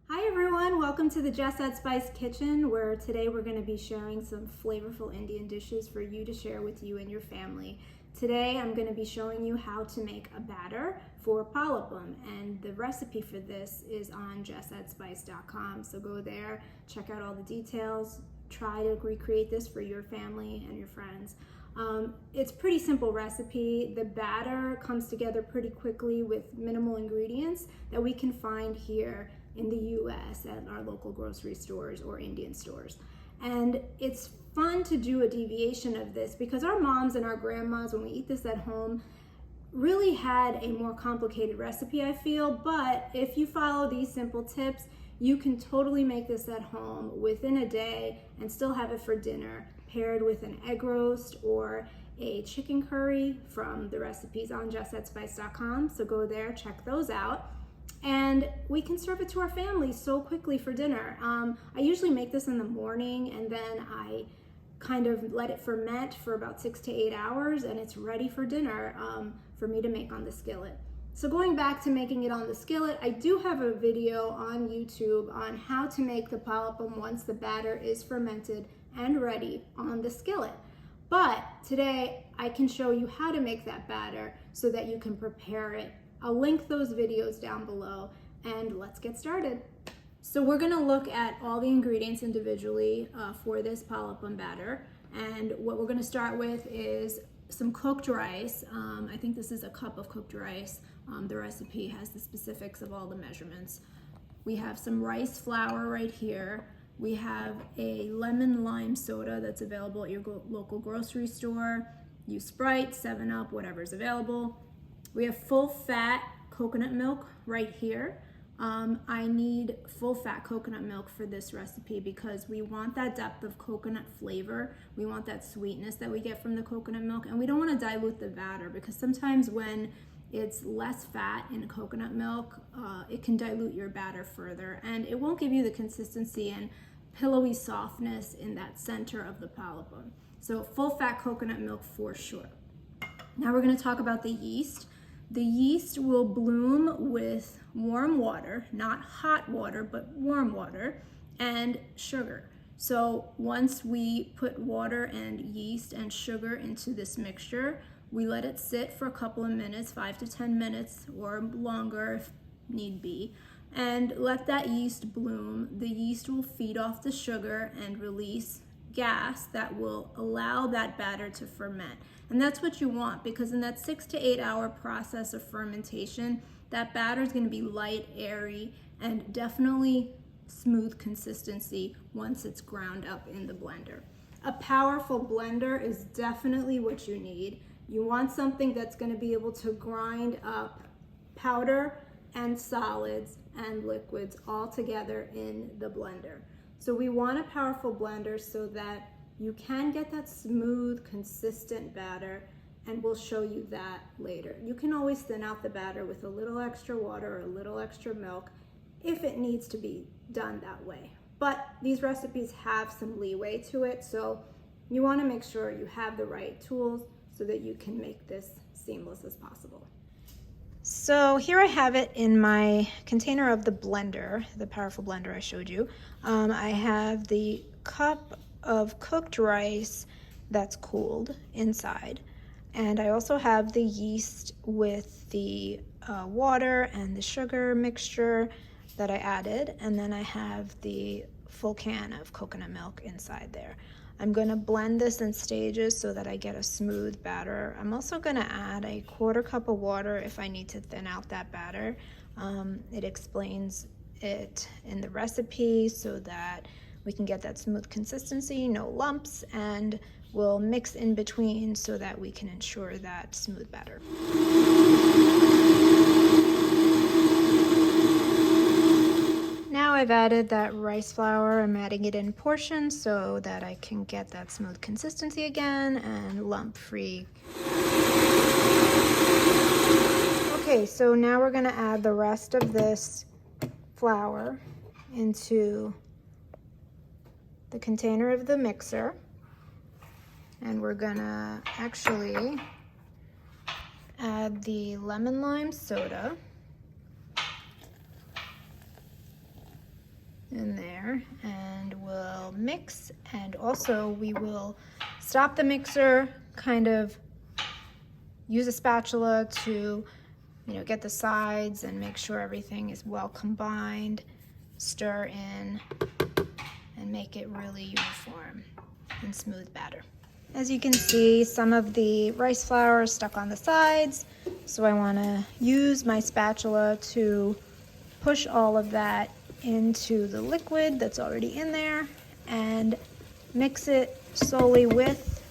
Hi everyone, welcome to the Just Add Spice Kitchen, where today we're going to be sharing some flavorful Indian dishes for you to share with you and your family. Today I'm going to be showing you how to make a batter for Paal Appam, and the recipe for this is on justadspice.com, so go there, check out all the details, try to recreate this for your family and your friends. It's a pretty simple recipe. The batter comes together pretty quickly with minimal ingredients that we can find here in the US at our local grocery stores or Indian stores. And it's fun to do a deviation of this because our moms and our grandmas, when we eat this at home, really had a more complicated recipe, I feel. But if you follow these simple tips, you can totally make this at home within a day and still have it for dinner, paired with an egg roast or a chicken curry from the recipes on justadspice.com. So go there, check those out. And we can serve it to our family so quickly for dinner. I usually make this in the morning and then I kind of let it ferment for about 6 to 8 hours and it's ready for dinner for me to make on the skillet. So going back to making it on the skillet, I do have a video on YouTube on how to make the Paal Appam once the batter is fermented and ready on the skillet. But today I can show you how to make that batter so that you can prepare it. I'll link those videos down below and let's get started. So we're gonna look at all the ingredients individually for this Paal Appam batter. And what we're gonna start with is some cooked rice. I think this is a cup of cooked rice. The recipe has the specifics of all the measurements. We have some rice flour right here. We have a lemon lime soda that's available at your local grocery store. Use Sprite, 7-Up, whatever's available. We have full fat coconut milk right here. I need full fat coconut milk for this recipe because we want that depth of coconut flavor. We want that sweetness that we get from the coconut milk, and we don't want to dilute the batter because sometimes when it's less fat in coconut milk, it can dilute your batter further and it won't give you the consistency and pillowy softness in that center of the Paal Appam. So full fat coconut milk for sure. Now we're going to talk about the yeast. The yeast will bloom with warm water, not hot water, but warm water, and sugar. So once we put water and yeast and sugar into this mixture, we let it sit for a couple of minutes, 5 to 10 minutes or longer if need be, and let that yeast bloom. The yeast will feed off the sugar and release gas that will allow that batter to ferment. And that's what you want because in that 6 to 8 hour process of fermentation, that batter is going to be light, airy, and definitely smooth consistency once it's ground up in the blender. A powerful blender is definitely what you need. You want something that's going to be able to grind up powder and solids and liquids all together in the blender. So we want a powerful blender so that you can get that smooth, consistent batter, and we'll show you that later. You can always thin out the batter with a little extra water or a little extra milk if it needs to be done that way. But these recipes have some leeway to it, so you want to make sure you have the right tools so that you can make this seamless as possible. So here I have it in my container of the blender, the powerful blender I showed you. I have the cup of cooked rice that's cooled inside. And I also have the yeast with the water and the sugar mixture that I added. And then I have the full can of coconut milk inside there. I'm going to blend this in stages so that I get a smooth batter. I'm also going to add a 1/4 cup of water if I need to thin out that batter. It explains it in the recipe so that we can get that smooth consistency, no lumps, and we'll mix in between so that we can ensure that smooth batter. Now I've added that rice flour. I'm adding it in portions so that I can get that smooth consistency again and lump-free. Okay, so now we're gonna add the rest of this flour into the container of the mixer. And we're gonna actually add the lemon lime soda. in there, and we'll mix, and also we will stop the mixer, kind of use a spatula to get the sides and make sure everything is well combined, stir in, and make it really uniform and smooth batter. As you can see, some of the rice flour is stuck on the sides, so I want to use my spatula to push all of that into the liquid that's already in there and mix it slowly with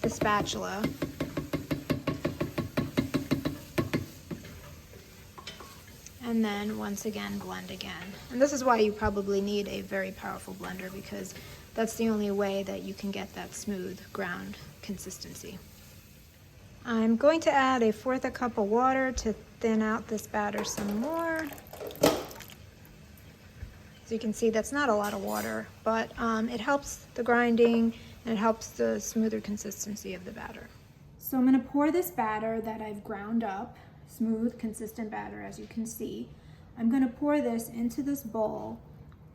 the spatula. And then once again, blend again. And this is why you probably need a very powerful blender, because that's the only way that you can get that smooth ground consistency. I'm going to add 1/4 cup of water to thin out this batter some more. As you can see, that's not a lot of water, but it helps the grinding and it helps the smoother consistency of the batter. So I'm going to pour this batter that I've ground up, smooth, consistent batter, as you can see. I'm going to pour this into this bowl,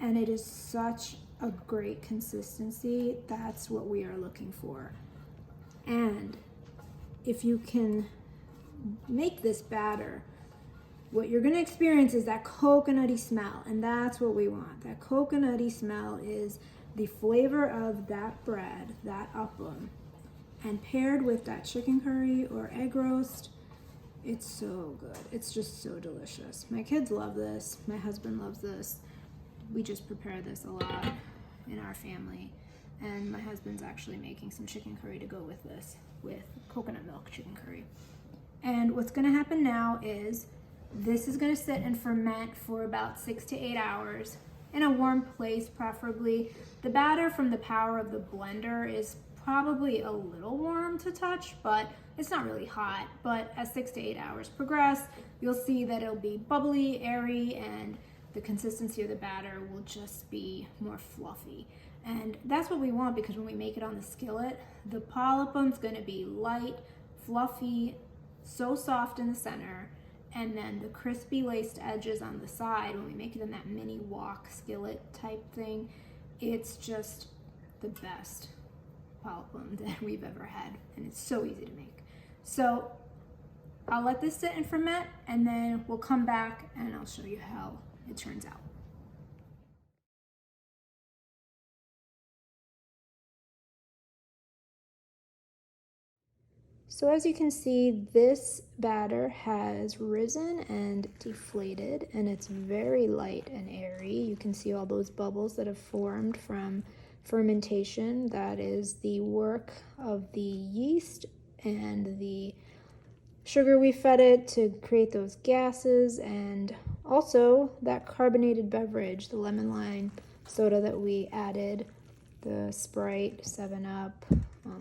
and it is such a great consistency. That's what we are looking for. And if you can make this batter, what you're going to experience is that coconutty smell, and that's what we want. That coconutty smell is the flavor of that bread, that appam, and paired with that chicken curry or egg roast. It's so good. It's just so delicious. My kids love this. My husband loves this. We just prepare this a lot in our family. And my husband's actually making some chicken curry to go with this, with coconut milk chicken curry. And what's gonna happen now is this is gonna sit and ferment for about 6 to 8 hours in a warm place, preferably. The batter from the power of the blender is probably a little warm to touch, but it's not really hot. But as 6 to 8 hours progress, you'll see that it'll be bubbly, airy, and the consistency of the batter will just be more fluffy. And that's what we want, because when we make it on the skillet, the Paal Appam's gonna be light, fluffy, so soft in the center, and then the crispy laced edges on the side, when we make it in that mini wok skillet type thing, it's just the best Paal Appam that we've ever had, and it's so easy to make. So I'll let this sit and ferment, and then we'll come back and I'll show you how it turns out. So as you can see, this batter has risen and deflated, and it's very light and airy. You can see all those bubbles that have formed from fermentation. That is the work of the yeast and the sugar we fed it to create those gases, and also that carbonated beverage, the lemon lime soda that we added, the Sprite, 7-Up,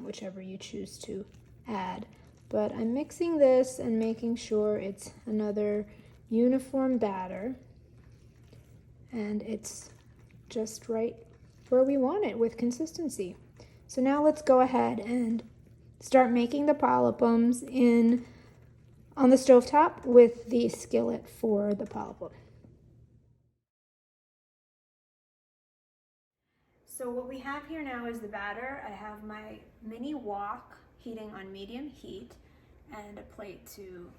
whichever you choose to add. But I'm mixing this and making sure it's another uniform batter, and it's just right where we want it with consistency. So now let's go ahead and start making the Paal Appams on the stovetop with the skillet for the Paal Appam. So what we have here now is the batter. I have my mini wok heating on medium heat and a plate to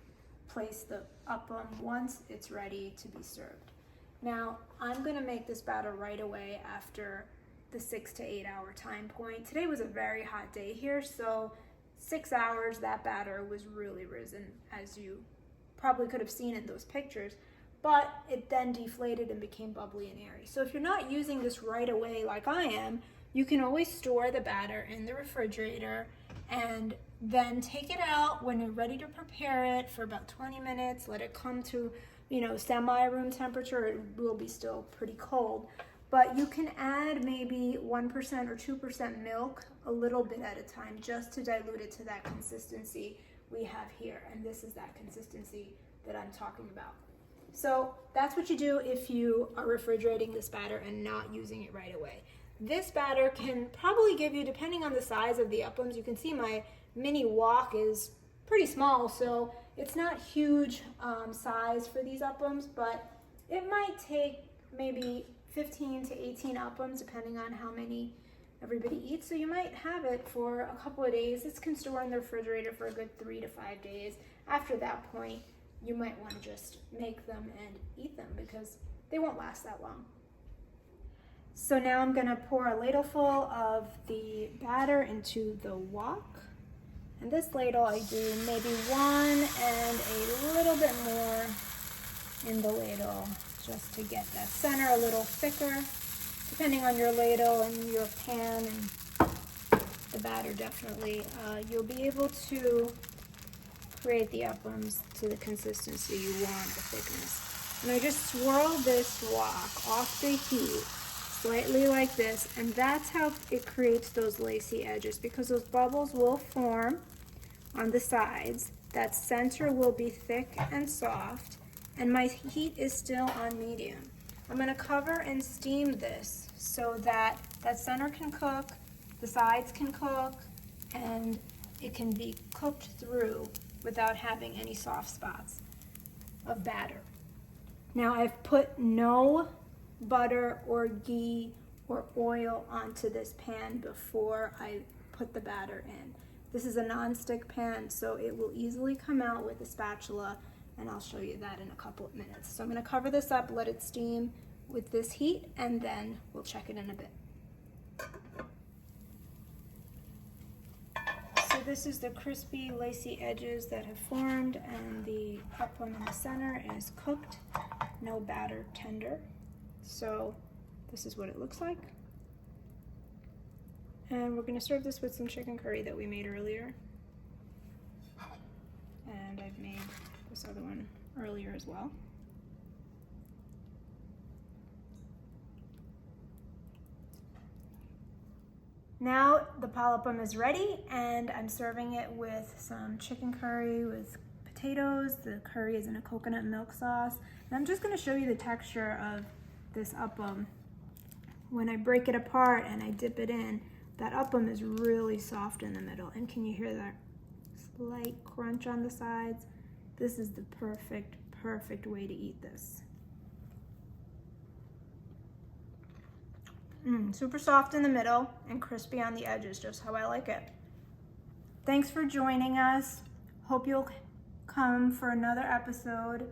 place the appam once it's ready to be served. Now I'm going to make this batter right away after the 6 to 8 hour time point. Today was a very hot day here, so 6 hours that batter was really risen, as you probably could have seen in those pictures, but it then deflated and became bubbly and airy. So if you're not using this right away like I am, you can always store the batter in the refrigerator and then take it out when you're ready to prepare it for about 20 minutes, let it come to, semi-room temperature. It will be still pretty cold, but you can add maybe 1% or 2% milk a little bit at a time, just to dilute it to that consistency we have here. And this is that consistency that I'm talking about. So that's what you do if you are refrigerating this batter and not using it right away. This batter can probably give you, depending on the size of the appams, you can see my mini wok is pretty small, so it's not huge size for these appams, but it might take maybe 15 to 18 appams, depending on how many everybody eats. So you might have it for a couple of days. This can store in the refrigerator for a good 3 to 5 days. After that point, you might want to just make them and eat them because they won't last that long. So now I'm going to pour a ladleful of the batter into the wok. And this ladle, I do maybe one and a little bit more in the ladle just to get that center a little thicker. Depending on your ladle and your pan and the batter, definitely, you'll be able to create the appams to the consistency you want, the thickness. And I just swirl this wok off the heat slightly like this, and that's how it creates those lacy edges, because those bubbles will form on the sides. That center will be thick and soft, and my heat is still on medium. I'm going to cover and steam this so that that center can cook, the sides can cook, and it can be cooked through without having any soft spots of batter. Now I've put no butter or ghee or oil onto this pan before I put the batter in. This is a non-stick pan, so it will easily come out with a spatula, and I'll show you that in a couple of minutes. So I'm going to cover this up, let it steam with this heat, and then we'll check it in a bit. So this is the crispy, lacy edges that have formed, and the appam in the center is cooked, no batter, tender. So this is what it looks like. And we're going to serve this with some chicken curry that we made earlier. And I've made this other one earlier as well. Now the Paal Appam is ready, and I'm serving it with some chicken curry with potatoes. The curry is in a coconut milk sauce. And I'm just going to show you the texture of this appam. When I break it apart and I dip it in, that appam is really soft in the middle. And can you hear that slight crunch on the sides? This is the perfect way to eat this. Super soft in the middle and crispy on the edges, just how I like it. Thanks for joining us. Hope you'll come for another episode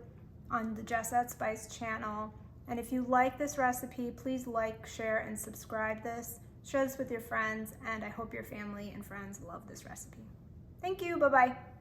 on the Just Add Spice channel. And if you like this recipe, please like, share, and subscribe this. Share this with your friends, and I hope your family and friends love this recipe. Thank you, bye-bye.